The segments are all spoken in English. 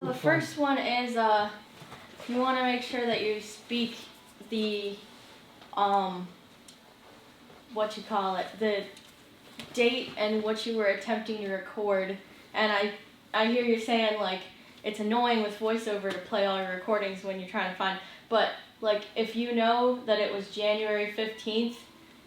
The first one is you want to make sure that you speak the the date and what you were attempting to record. And I hear you saying like it's annoying with voiceover to play all your recordings when you're trying to find, but like if you know that it was January 15th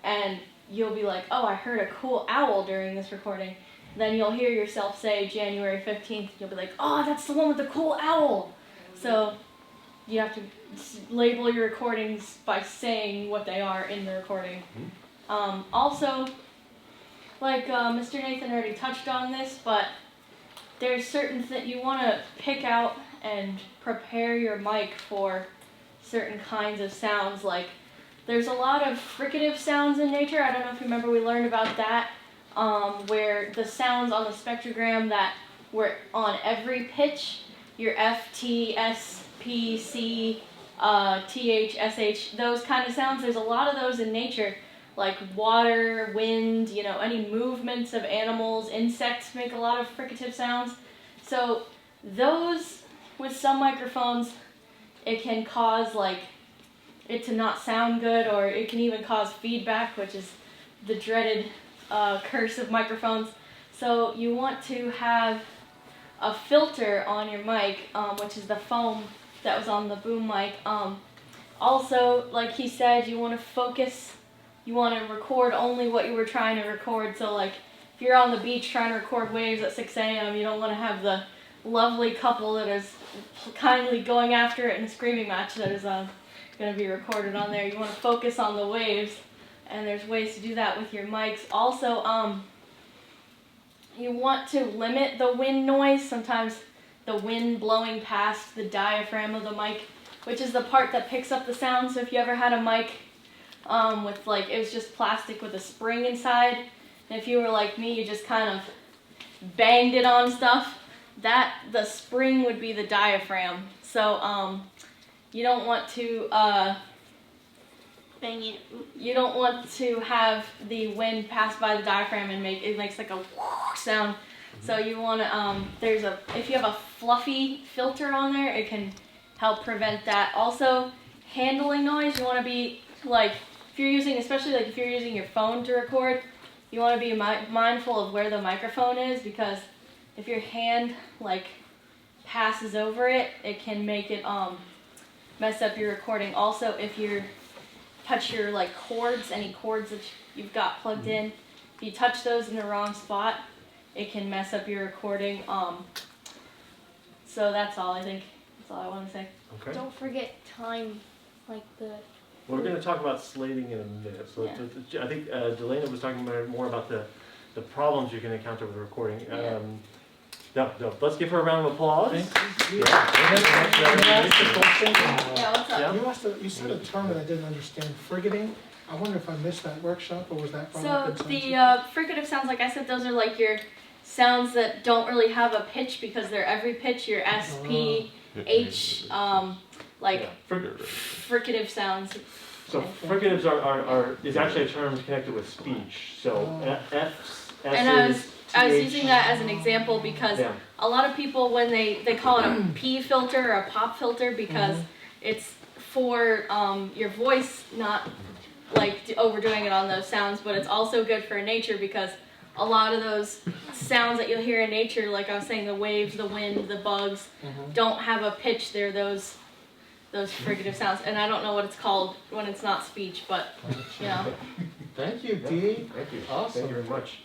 and you'll be like, oh, I heard a cool owl during this recording, then you'll hear yourself say January 15th, you'll be like, oh, that's the one with the cool owl. So you have to label your recordings by saying what they are in the recording. Also, like Mr. Nathan already touched on this, but there's certain things you want to pick out and prepare your mic for certain kinds of sounds. Like there's a lot of fricative sounds in nature. I don't know if you remember we learned about that, where the sounds on the spectrogram that were on every pitch, your F, T, S, P, C, TH, SH, those kind of sounds, there's a lot of those in nature, like water, wind, any movements of animals, insects make a lot of fricative sounds. So those, with some microphones, it can cause like it to not sound good, or it can even cause feedback, which is the dreaded curse of microphones. So you want to have a filter on your mic, which is the foam that was on the boom mic. Also, like he said, you want to focus, you want to record only what you were trying to record. So like if you're on the beach trying to record waves at 6 a.m., you don't want to have the lovely couple that is kindly going after it in a screaming match that is going to be recorded on there. You want to focus on the waves, and there's ways to do that with your mics. Also, you want to limit the wind noise. Sometimes the wind blowing past the diaphragm of the mic, which is the part that picks up the sound. So if you ever had a mic with like, it was just plastic with a spring inside, and if you were like me, you just kind of banged it on stuff, the spring would be the diaphragm. So you don't want to bang it. You don't want to have the wind pass by the diaphragm and it makes like a sound. So you want to if you have a fluffy filter on there, it can help prevent that. Also, handling noise, you want to be like, especially like if you're using your phone to record, you want to be mindful of where the microphone is, because if your hand like passes over it, it can make it mess up your recording. Also, if you touch your like cords, any cords that you've got plugged in, if you touch those in the wrong spot, it can mess up your recording. So that's all, I think. That's all I want to say. Okay. Don't forget time, like the... Well, we're going to talk about slating in a minute. So Yeah. I think Delayna was talking more about the problems you can encounter with recording. Yeah. Let's give her a round of applause. Can Yeah. I ask a question? Yeah, what's up? Yeah. You said a term that I didn't understand, frigating. I wonder if I missed that workshop, or was that brought up So in the some- fricative sounds, like I said, those are like your sounds that don't really have a pitch because they're every pitch, your S, P, H, like fricative sounds. So fricatives is actually a term connected with speech. So F's, S's, I was TH. using that as an example because a lot of people, when they call it a P filter or a pop filter, because it's for your voice, not like overdoing it on those sounds, but it's also good for nature, because a lot of those sounds that you'll hear in nature, like I was saying, the waves, the wind, the bugs, don't have a pitch. They're those fricative sounds, and I don't know what it's called when it's not speech, but Thank you, Dee. Thank you. Awesome. Thank you very much.